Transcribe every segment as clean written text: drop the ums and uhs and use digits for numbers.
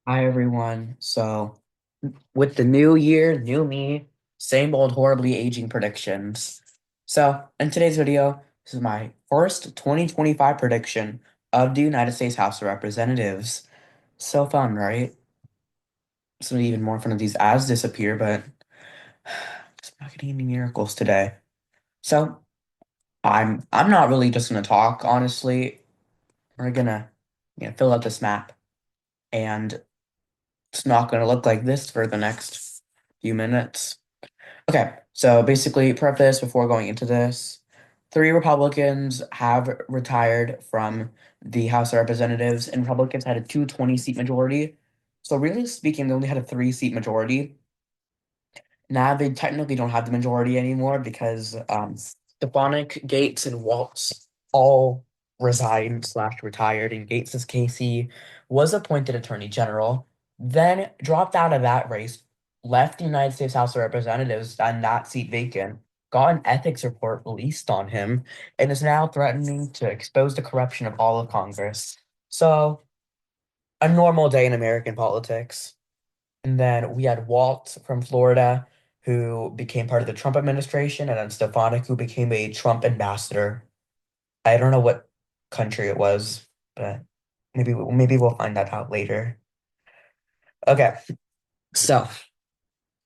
Hi everyone. With the new year, new me, same old horribly aging predictions. In today's video, this is my first 2025 prediction of the United States House of Representatives. So fun, right? It's gonna be even more fun if these ads disappear, but just not getting any miracles today. So, I'm not really just gonna talk, honestly. We're gonna, fill out this map, and it's not gonna look like this for the next few minutes. Okay, so basically, preface before going into this, three Republicans have retired from the House of Representatives, and Republicans had a 220 seat majority. So, really speaking, they only had a 3 seat majority. Now they technically don't have the majority anymore because Stefanik, Gates, and Waltz all resigned slash retired, and Gates's Casey was appointed Attorney General, then dropped out of that race, left the United States House of Representatives and that seat vacant, got an ethics report released on him, and is now threatening to expose the corruption of all of Congress. So, a normal day in American politics. And then we had Walt from Florida, who became part of the Trump administration, and then Stefanik, who became a Trump ambassador. I don't know what country it was, but maybe we'll find that out later. Okay, so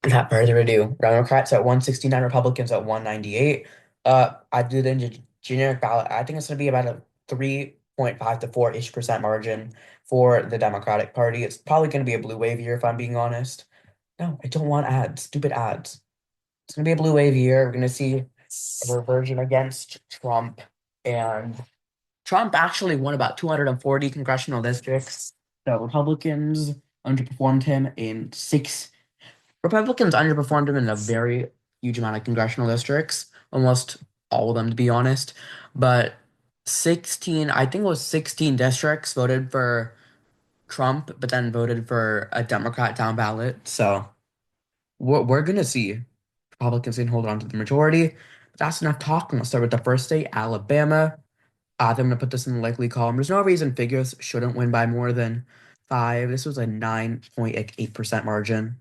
without further ado, Democrats at 169, Republicans at 198. I do the generic ballot. I think it's going to be about a 3.5 to 4-ish% margin for the Democratic Party. It's probably going to be a blue wave year, if I'm being honest. No, I don't want ads. Stupid ads. It's gonna be a blue wave year. We're gonna see a reversion against Trump, and Trump actually won about 240 congressional districts. The underperformed him in six. Republicans underperformed him in a very huge amount of congressional districts, almost all of them, to be honest. But 16, I think it was 16 districts voted for Trump, but then voted for a Democrat down ballot. So we're gonna see. Republicans can hold on to the majority. But that's enough talking. Let's start with the first state, Alabama. I'm going to put this in the likely column. There's no reason figures shouldn't win by more than five. This was a 9.8% margin.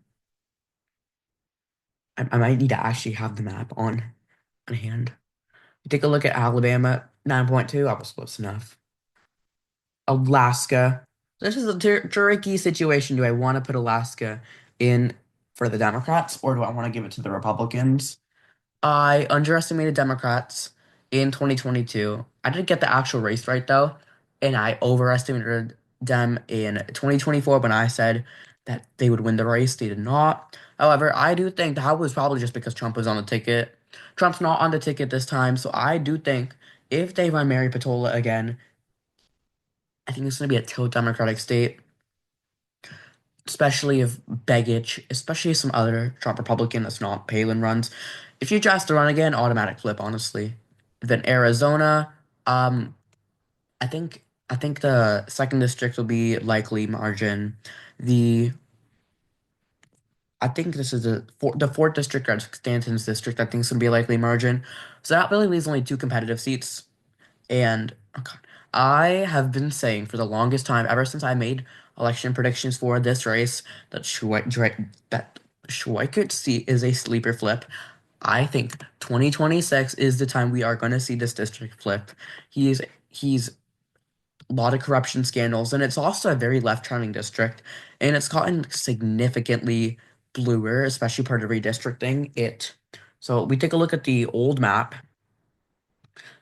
I might need to actually have the map on hand. Take a look at Alabama, 9.2. I was close enough. Alaska. This is a tricky situation. Do I want to put Alaska in for the Democrats, or do I want to give it to the Republicans? I underestimated Democrats in 2022. I didn't get the actual race right though, and I overestimated them in 2024 when I said that they would win the race. They did not. However, I do think that was probably just because Trump was on the ticket. Trump's not on the ticket this time, so I do think if they run Mary Patola again, I think it's going to be a tilt Democratic state, especially if Begich, especially if some other Trump Republican that's not Palin runs. If you just to run again, automatic flip, honestly. Then Arizona, um, I think the second district will be likely margin. The I think this is the fourth district, or Stanton's district. I think is gonna be a likely margin. So that really leaves only two competitive seats. And oh God, I have been saying for the longest time, ever since I made election predictions for this race, that Schweikert seat is a sleeper flip. I think 2026 is the time we are going to see this district flip. He's a lot of corruption scandals, and it's also a very left-turning district, and it's gotten significantly bluer, especially part of redistricting. So we take a look at the old map.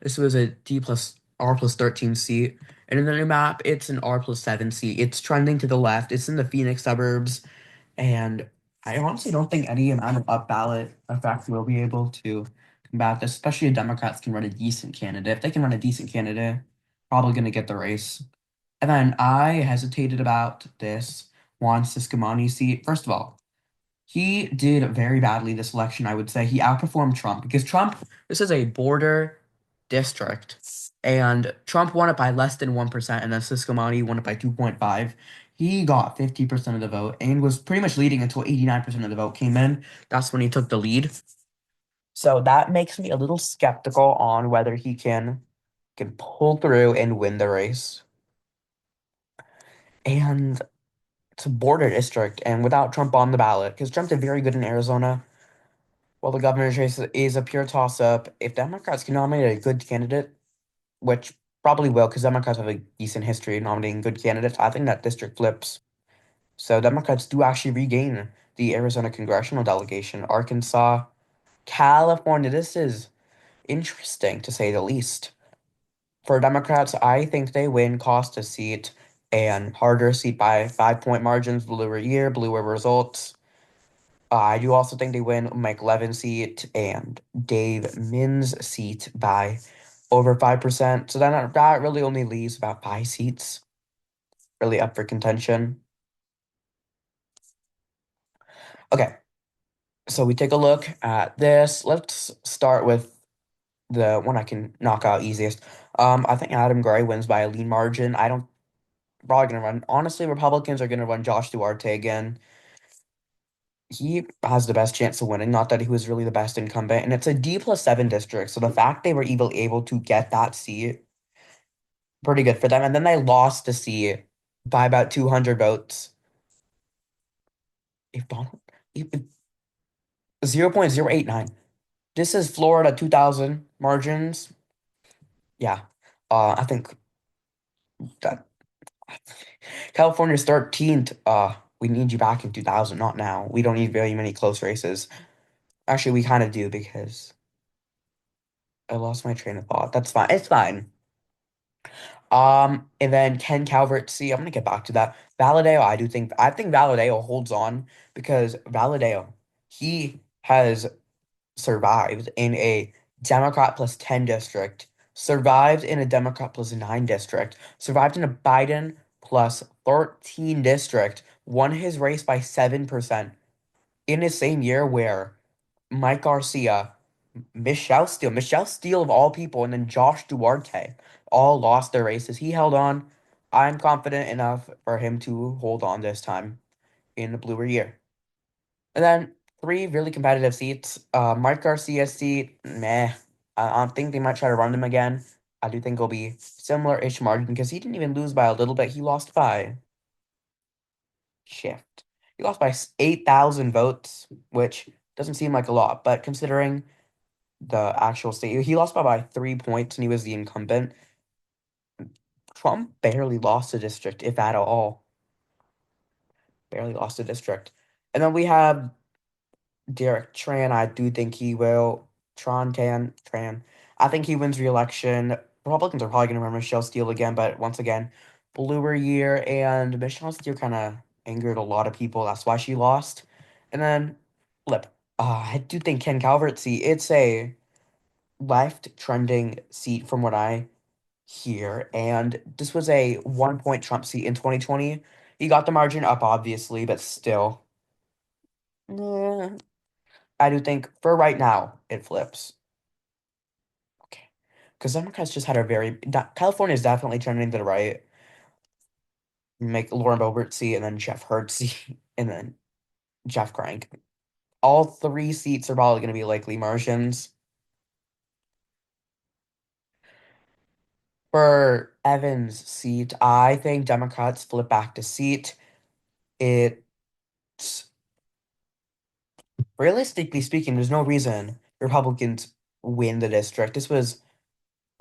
This was a D plus R plus 13 seat. And in the new map, it's an R plus 7 seat. It's trending to the left. It's in the Phoenix suburbs. And I honestly don't think any amount of up ballot effect will be able to combat this, especially if Democrats can run a decent candidate. If they can run a decent candidate, probably going to get the race. And then I hesitated about this Juan Ciscomani seat. First of all, he did very badly this election, I would say. He outperformed Trump because this is a border district, and Trump won it by less than 1%, and then Ciscomani won it by 2.5. He got 50% of the vote and was pretty much leading until 89% of the vote came in. That's when he took the lead. So that makes me a little skeptical on whether he can pull through and win the race. And it's a border district, and without Trump on the ballot, because Trump did very good in Arizona, while the governor's race is a pure toss-up. If Democrats can nominate a good candidate, which probably will, because Democrats have a decent history of nominating good candidates, I think that district flips. So Democrats do actually regain the Arizona congressional delegation. Arkansas, California, this is interesting to say the least. For Democrats, I think they win cost a seat and harder seat by 5 point margins, bluer year, bluer results. I do also think they win Mike Levin's seat and Dave Min's seat by over 5%. So then that really only leaves about 5 seats really up for contention. Okay, so we take a look at this. Let's start with the one I can knock out easiest. I think Adam Gray wins by a lean margin. I don't probably gonna run. Honestly, Republicans are gonna run Josh Duarte again. He has the best chance of winning. Not that he was really the best incumbent, and it's a D+7 district. So the fact they were able to get that seat, pretty good for them. And then they lost the seat by about 200 votes. If Donald, if 0.089. This is Florida 2000 margins. Yeah. I think that California's 13th. We need you back in 2000, not now. We don't need very many close races. Actually, we kind of do because I lost my train of thought. That's fine. It's fine. And then Ken Calvert, see, I'm gonna get back to that. Valadeo, I think Valadeo holds on because Valadeo, he has survived in a Democrat plus 10 district, survived in a Democrat plus 9 district, survived in a Biden plus 13 district, won his race by 7% in the same year where Mike Garcia, Michelle Steele of all people, and then Josh Duarte all lost their races. He held on. I'm confident enough for him to hold on this time in the bluer year. And then three really competitive seats. Mike Garcia's seat, meh. I think they might try to run him again. I do think it'll be similar-ish margin because he didn't even lose by a little bit. He lost by shift. He lost by 8,000 votes, which doesn't seem like a lot, but considering the actual state, he lost by 3 points and he was the incumbent. Trump barely lost a district, if at all. Barely lost a district. And then we have Derek Tran, I do think he will. Tran. I think he wins re-election. Republicans are probably going to run Michelle Steele again, but once again, bluer year, and Michelle Steele kind of angered a lot of people. That's why she lost. And then flip. I do think Ken Calvert seat. It's a left trending seat from what I hear, and this was a 1 point Trump seat in 2020. He got the margin up, obviously, but still. Nah, I do think for right now it flips. Okay. Because Democrats just had a California is definitely trending to the right. Make Lauren Boebert see, and then Jeff Hurd see, and then Jeff Crank. All three seats are probably going to be likely margins. For Evans' seat, I think Democrats flip back to seat. It's realistically speaking, there's no reason Republicans win the district.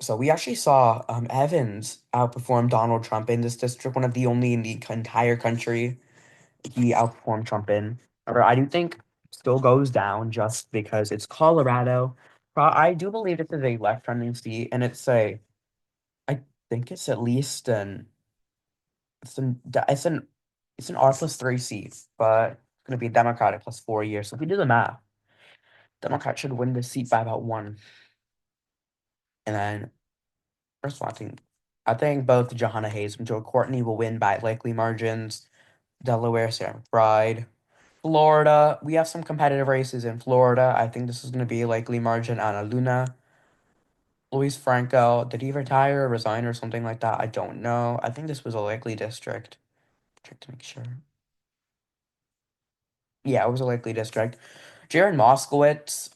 So we actually saw Evans outperform Donald Trump in this district, one of the only in the entire country he outperformed Trump in. Or I do think still goes down just because it's Colorado. I do believe this is a left-trending seat, and I think it's at least it's an, it's an, it's an R+3 seat, but it's going to be a Democratic +4 years. So if we do the math, Democrats should win this seat by about one. And then first of all, I think both Johanna Hayes and Joe Courtney will win by likely margins. Delaware, Sarah McBride. Florida, we have some competitive races in Florida. I think this is going to be likely margin. Ana Luna. Luis Franco, did he retire or resign or something like that? I don't know. I think this was a likely district. Check to make sure. Yeah, it was a likely district. Jaron Moskowitz.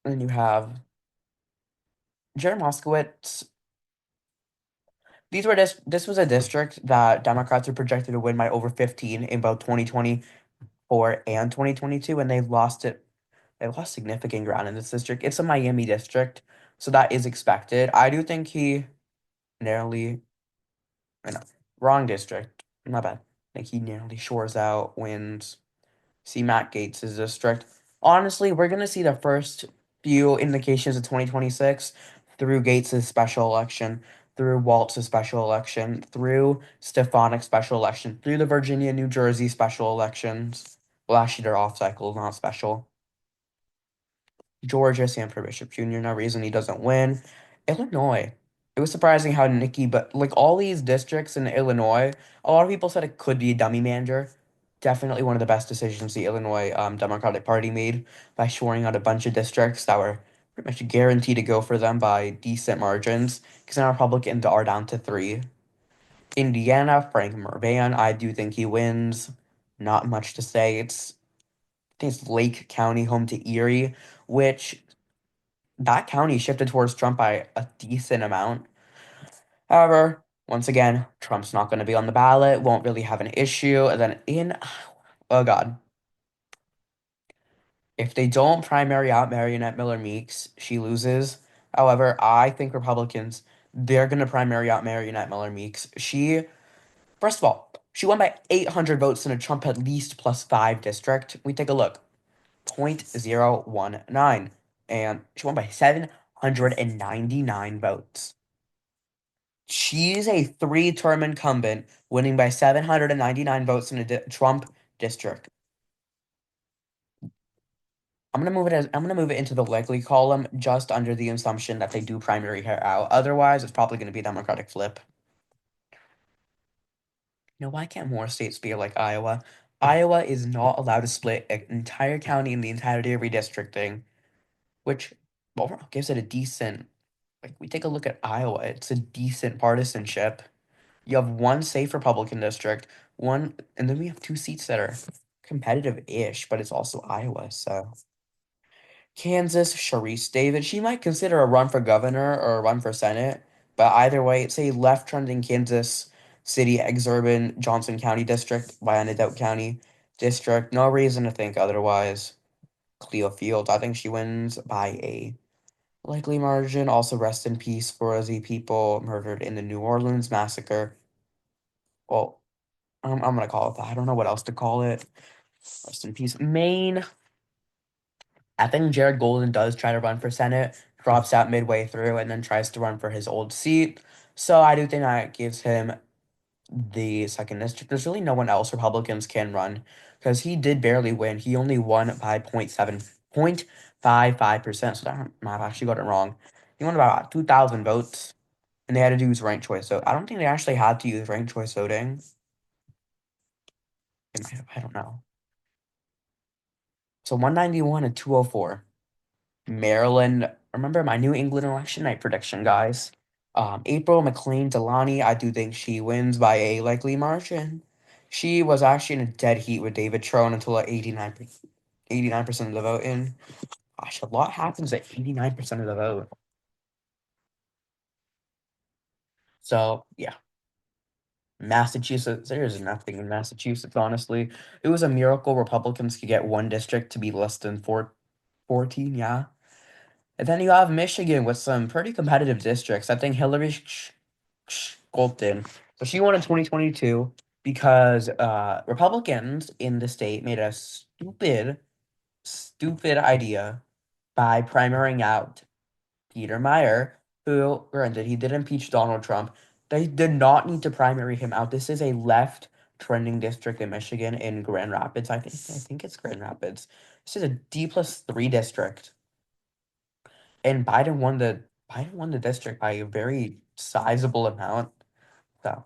Then you have Jaron Moskowitz. this was a district that Democrats were projected to win by over 15 in both 2024 and 2022, and they lost significant ground in this district. It's a Miami district, so that is expected. I do think he narrowly, no, wrong district. My bad. I think he nearly shores out wins. See Matt Gates' district. Honestly, we're gonna see the first few indications of 2026 through Gates' special election, through Waltz's special election, through Stefanik's special election, through the Virginia, New Jersey special elections. Well, actually, they're off cycle, not special. Georgia, Sanford Bishop Jr., no reason he doesn't win. Illinois. It was surprising how Nikki, but like all these districts in Illinois, a lot of people said it could be a dummy manager. Definitely one of the best decisions the Illinois Democratic Party made by shoring out a bunch of districts that were pretty much guaranteed to go for them by decent margins. Because now Republicans are down to three. Indiana, Frank Murvan, I do think he wins. Not much to say. I think it's Lake County, home to Erie, which that county shifted towards Trump by a decent amount. However, once again, Trump's not going to be on the ballot, won't really have an issue. And then oh God, if they don't primary out Marionette Miller Meeks, she loses. However, I think Republicans, they're going to primary out Marionette Miller Meeks. First of all, she won by 800 votes in a Trump at least +5 district. We take a look. 0.019. And she won by 799 votes. She's a three-term incumbent, winning by 799 votes in a Trump district. I'm gonna move it into the likely column just under the assumption that they do primary her out. Otherwise, it's probably gonna be a Democratic flip. Why can't more states be like Iowa? Iowa is not allowed to split an entire county in the entirety of redistricting, which overall gives it a decent. Like we take a look at Iowa, it's a decent partisanship. You have one safe Republican district, one, and then we have two seats that are competitive-ish, but it's also Iowa. So Kansas, Sharice David, she might consider a run for governor or a run for Senate, but either way, it's a left-trending Kansas City exurban Johnson County district, Wyandotte County district. No reason to think otherwise. Cleo Fields, I think she wins by a likely margin. Also, rest in peace for the people murdered in the New Orleans massacre. Well, I'm gonna call it that. I don't know what else to call it. Rest in peace. Maine. I think Jared Golden does try to run for Senate, drops out midway through, and then tries to run for his old seat. So I do think that gives him the second district. There's really no one else Republicans can run because he did barely win. He only won by 0.55%. So that might have actually got it wrong. He won about 2,000 votes, and they had to use ranked choice. So I don't think they actually had to use ranked choice voting. I don't know. So 191 and 204. Maryland. Remember my New England election night prediction, guys. April McLean Delani, I do think she wins by a likely margin. She was actually in a dead heat with David Trone until 89% of the vote in. Gosh, a lot happens at 89% of the vote. So, yeah. Massachusetts, there's nothing in Massachusetts, honestly. It was a miracle Republicans could get one district to be less than 14, yeah. And then you have Michigan with some pretty competitive districts. I think Hillary Scholten, so she won in 2022 because Republicans in the state made a stupid idea by primarying out Peter Meyer, who, granted, he did impeach Donald Trump. They did not need to primary him out. This is a left trending district in Michigan in Grand Rapids. I think it's Grand Rapids. This is a D+3 district. And Biden won the district by a very sizable amount. So,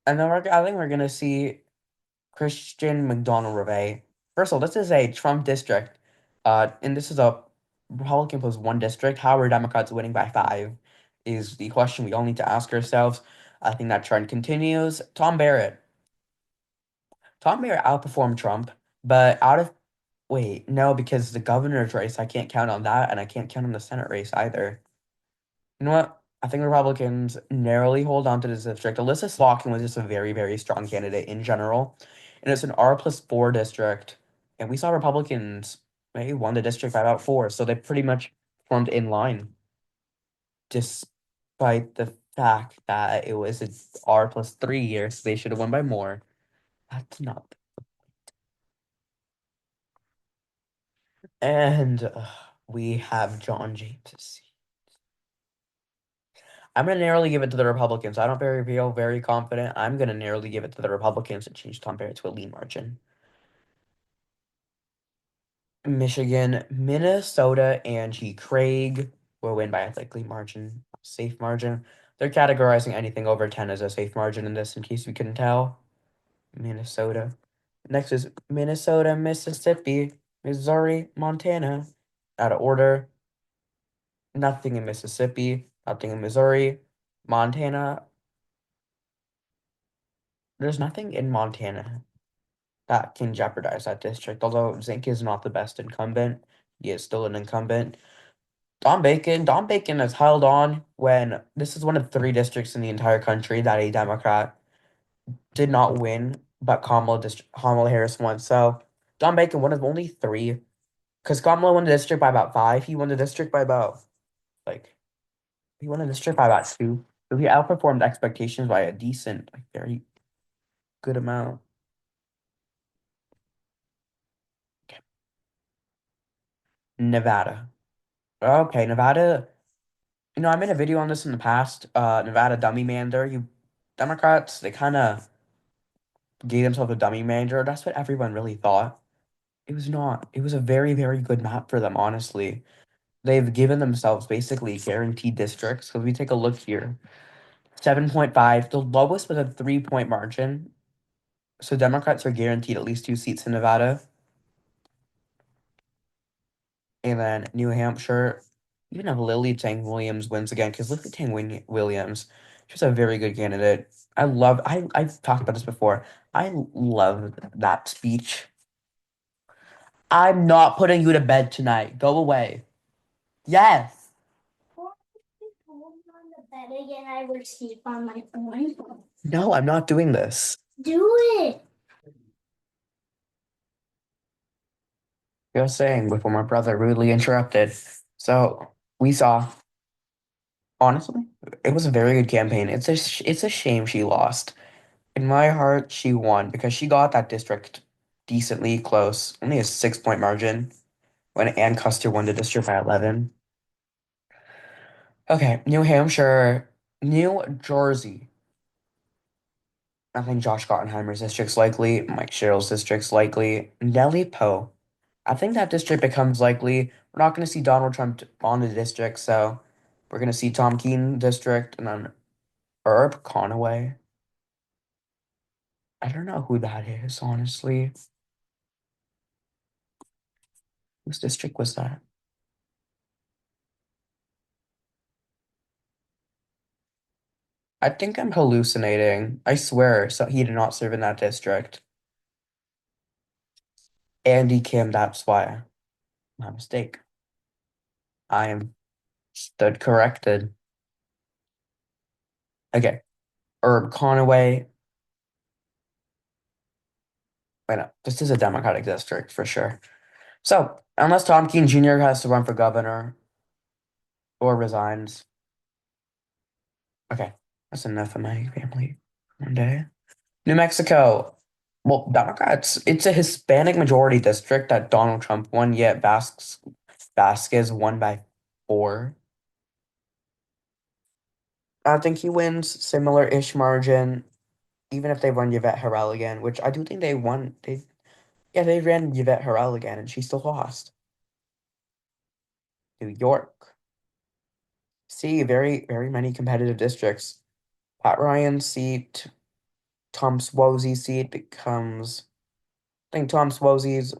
and then I think we're gonna see Christian McDonald Rivet. First of all, this is a Trump district, and this is a Republican plus one district. How are Democrats winning by 5? Is the question we all need to ask ourselves. I think that trend continues. Tom Barrett. Tom Barrett outperformed Trump, but wait, no, because the governor's race, I can't count on that, and I can't count on the Senate race either. You know what? I think Republicans narrowly hold on to this district. Alyssa Slotkin was just a very, very strong candidate in general. And it's an R+4 district. And we saw Republicans maybe won the district by about four. So they pretty much formed in line, despite the fact that it was an R+3 year. So they should have won by more. That's not. And we have John James. I'm gonna narrowly give it to the Republicans. I don't feel very confident. I'm gonna narrowly give it to the Republicans and change Tom Barrett to a lean margin. Michigan, Minnesota, and G. Craig will win by a likely margin, safe margin. They're categorizing anything over 10 as a safe margin in this, in case we couldn't tell. Minnesota. Next is Minnesota, Mississippi, Missouri, Montana. Out of order. Nothing in Mississippi, nothing in Missouri. Montana. There's nothing in Montana that can jeopardize that district. Although Zink is not the best incumbent, he is still an incumbent. Don Bacon has held on when this is one of three districts in the entire country that a Democrat did not win, but Kamala Harris won. So Don Bacon, one of only three, because Kamala won the district by about five. He won the district by about like he won the district by about two. So he outperformed expectations by a decent, like very good amount. Nevada. Okay, Nevada. I made a video on this in the past. Nevada dummy manager. You Democrats, they kind of gave themselves a dummy manager. That's what everyone really thought. It was not. It was a very, very good map for them, honestly. They've given themselves basically guaranteed districts. Because we take a look here, 7.5. The lowest was a 3-point margin. So Democrats are guaranteed at least two seats in Nevada. And then New Hampshire, even if Lily Tang Williams wins again, because Lily Tang Williams, she's a very good candidate. I've talked about this before. I love that speech. I'm not putting you to bed tonight. Go away. Yes. On the bed again, I would sleep on my phone. No, I'm not doing this. Do it. You're saying before my brother rudely interrupted. So we saw, honestly, it was a very good campaign. It's a shame she lost. In my heart, she won because she got that district decently close, only a 6-point margin when Ann Custer won the district by 11. Okay, New Hampshire, New Jersey. I think Josh Gottenheimer's district's likely, Mike Sherrill's district's likely, Nellie Poe. I think that district becomes likely. We're not going to see Donald Trump on the district, so we're going to see Tom Keene district and then Herb Conaway. I don't know who that is, honestly. Whose district was that? I think I'm hallucinating. I swear, so he did not serve in that district. Andy Kim, that's why. My mistake. I am stood corrected. Okay. Herb Conaway. Wait, no, this is a Democratic district for sure. So, unless Tom Keene Jr. has to run for governor or resigns. Okay, that's enough of my family one day. New Mexico. Well, Democrats, it's a Hispanic majority district that Donald Trump won, yet Vasquez won by four. I think he wins similar-ish margin, even if they run Yvette Harrell again, which I do think they won. They ran Yvette Harrell again, and she still lost. New York. See, very, very many competitive districts. Pat Ryan's seat, Tom Swozey's seat becomes. I think Tom Swozey's.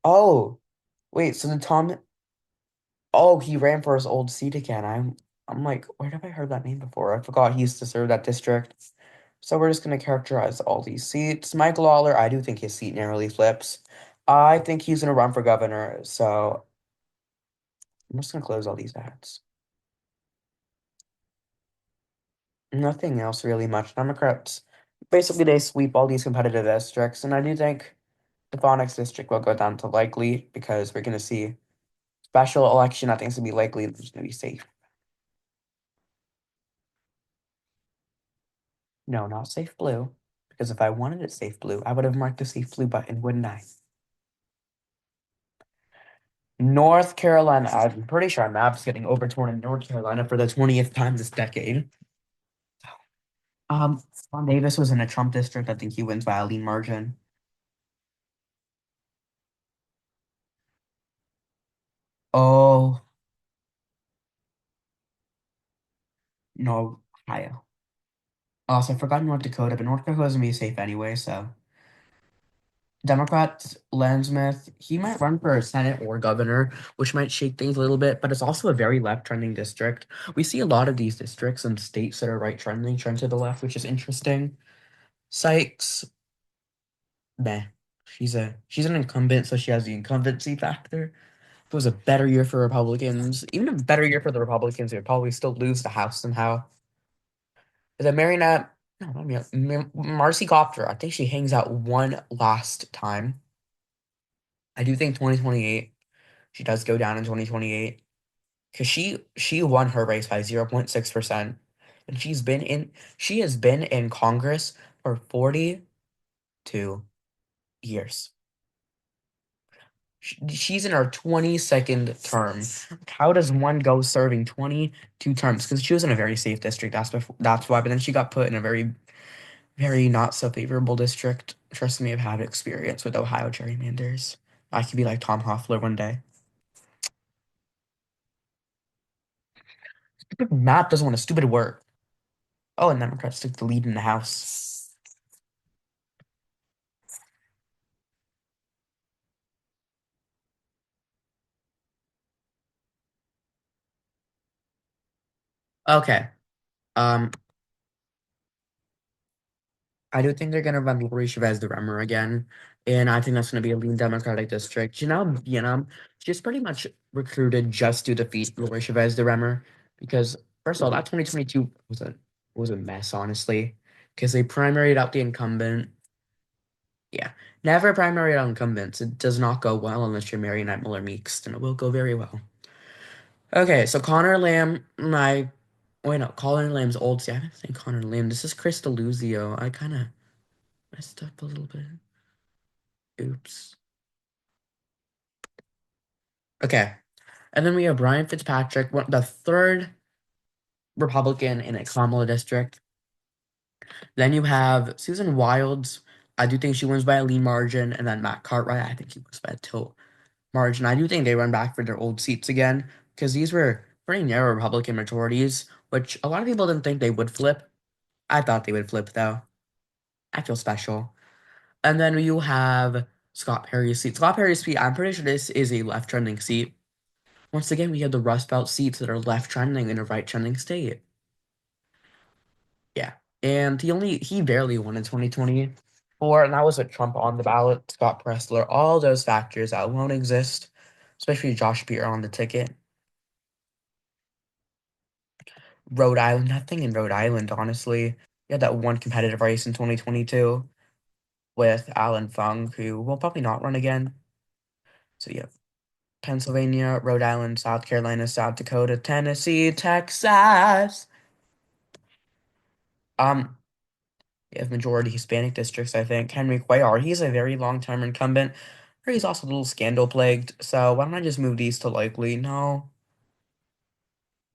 Oh, wait. So the Tom. Oh, he ran for his old seat again. I'm like, where have I heard that name before? I forgot he used to serve that district. So we're just gonna characterize all these seats. Mike Lawler, I do think his seat narrowly flips. I think he's gonna run for governor. So I'm just gonna close all these ads. Nothing else really much. Democrats basically they sweep all these competitive districts, and I do think the Phoenix district will go down to likely because we're gonna see special election. I think it's gonna be likely. It's gonna be safe. No, not safe blue. Because if I wanted it safe blue, I would have marked the safe blue button, wouldn't I? North Carolina. I'm pretty sure our map's getting overtorn in North Carolina for the 20th time this decade. Ron Davis was in a Trump district. I think he wins by a lean margin. Oh, no, Ohio. Also, I forgot North Dakota, but North Dakota's gonna be safe anyway, so. Democrat Len Smith, he might run for Senate or governor, which might shake things a little bit, but it's also a very left trending district. We see a lot of these districts in states that are right trending trend to the left, which is interesting. Sykes, meh. She's an incumbent, so she has the incumbency factor. If it was a better year for Republicans, even a better year for the Republicans, they would probably still lose the House somehow. The Marionette, no, not Marcy Copter, I think she hangs out one last time. I do think 2028, she does go down in 2028 because she won her race by 0.6%, and she has been in Congress for 42 years. She's in her 22nd term. How does one go serving 22 terms? Because she was in a very safe district. That's why. But then she got put in a very not so favorable district. Trust me, I've had experience with Ohio gerrymanders. I could be like Tom Hoffler one day. Stupid map doesn't want a stupid word. Oh, and Democrats took the lead in the House. Okay. Um, I do think they're gonna run Lori Chavez the Remmer again, and I think that's gonna be a lean Democratic district. She's pretty much recruited just to defeat Lori Chavez the Remmer because first of all, that 2022 was a mess, honestly, because they primaried out the incumbent. Yeah, never primary out incumbents. It does not go well unless you're Mary Knight Muller Meeks, then it will go very well. Okay, so Connor Lamb, my wait no, Connor Lamb's old. See, I haven't seen Connor Lamb. This is Chris Deluzio. I kind of messed up a little bit. Oops. Okay, and then we have Brian Fitzpatrick, the third Republican in a Kamala district. Then you have Susan Wilds. I do think she wins by a lean margin, and then Matt Cartwright. I think he wins by a tilt margin. I do think they run back for their old seats again because these were pretty narrow Republican majorities, which a lot of people didn't think they would flip. I thought they would flip though. I feel special. And then you have Scott Perry's seat. Scott Perry's seat, I'm pretty sure this is a left trending seat. Once again, we have the Rust Belt seats that are left trending in a right trending state. Yeah. And he barely won in 2024, and that was with Trump on the ballot, Scott Pressler, all those factors that won't exist, especially Josh Peter on the ticket. Rhode Island, nothing in Rhode Island, honestly. You had that one competitive race in 2022 with Alan Fung, who will probably not run again. So yeah, Pennsylvania, Rhode Island, South Carolina, South Dakota, Tennessee, Texas. Um, you have majority Hispanic districts, I think. Henry Cuellar, he's a very long-term incumbent, or he's also a little scandal plagued. So why don't I just move these to likely? No,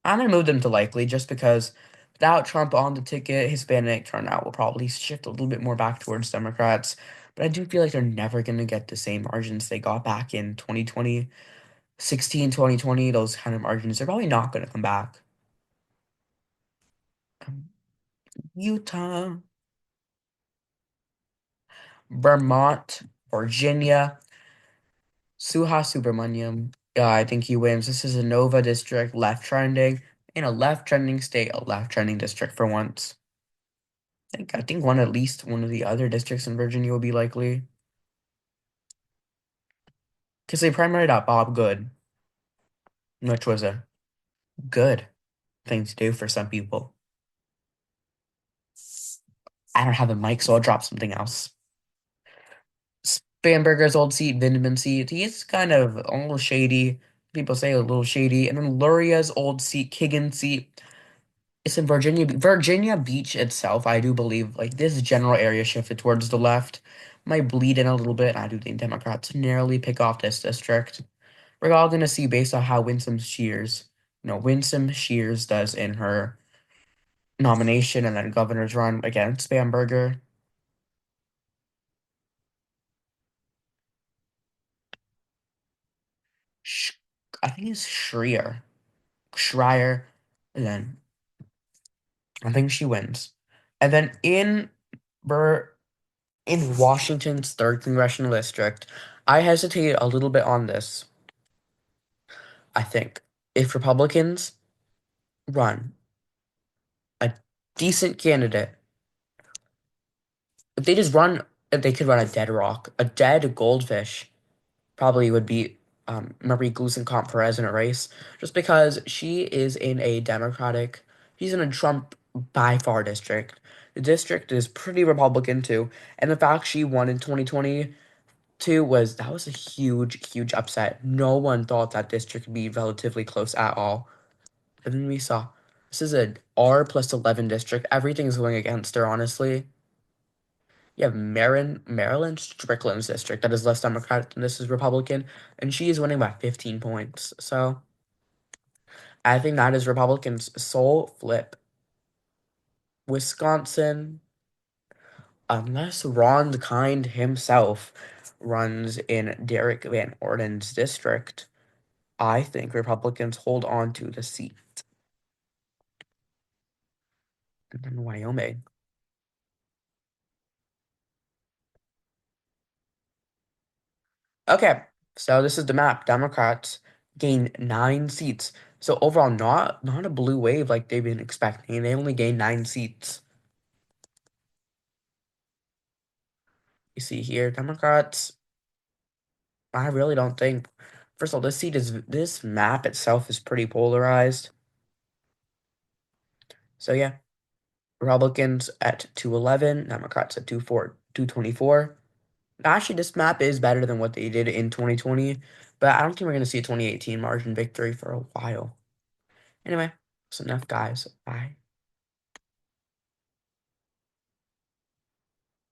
I'm gonna move them to likely just because without Trump on the ticket, Hispanic turnout will probably shift a little bit more back towards Democrats. But I do feel like they're never gonna get the same margins they got back in 2020, 16, 2020. Those kind of margins. They're probably not gonna come back. Um, Utah, Vermont, Virginia, Suha Subramaniam. Yeah, I think he wins. This is a Nova district, left trending, in a left trending state, a left trending district for once. I think one at least one of the other districts in Virginia will be likely. Because they primaried out Bob Good, which was a good thing to do for some people. I don't have a mic, so I'll drop something else. Spamberger's old seat, Vindman seat. He's kind of a little shady. People say a little shady. And then Luria's old seat, Kiggin seat. It's in Virginia. Virginia Beach itself, I do believe, like this general area shifted towards the left. Might bleed in a little bit. I do think Democrats narrowly pick off this district. We're all gonna see based on how Winsome Shears does in her nomination and then governor's run against Bamberger. Sh- I think it's Schreier, and then I think she wins. And then Bur in Washington's third congressional district, I hesitate a little bit on this. I think if Republicans run a decent candidate, if they just run, if they could run a dead rock, a dead goldfish, probably would beat Marie Gluesenkamp Perez in a race, just because she's in a Trump by far district. The district is pretty Republican too, and the fact she won in 2022 was a huge upset. No one thought that district would be relatively close at all. But then we saw this is a R plus 11 district. Everything's going against her, honestly. You have Maryland Strickland's district that is less Democratic than this is Republican, and she is winning by 15 points. So I think that is Republicans' sole flip. Wisconsin, unless Ron Kind himself runs in Derek Van Orden's district, I think Republicans hold on to the seat. And then Wyoming. Okay, so this is the map. Democrats gain 9 seats. So overall, not a blue wave like they've been expecting. They only gained 9 seats. You see here, Democrats. I really don't think. First of all, this map itself is pretty polarized. So yeah, Republicans at 211, Democrats at 224. Actually, this map is better than what they did in 2020, but I don't think we're gonna see a 2018 margin victory for a while. Anyway, that's enough, guys. Bye.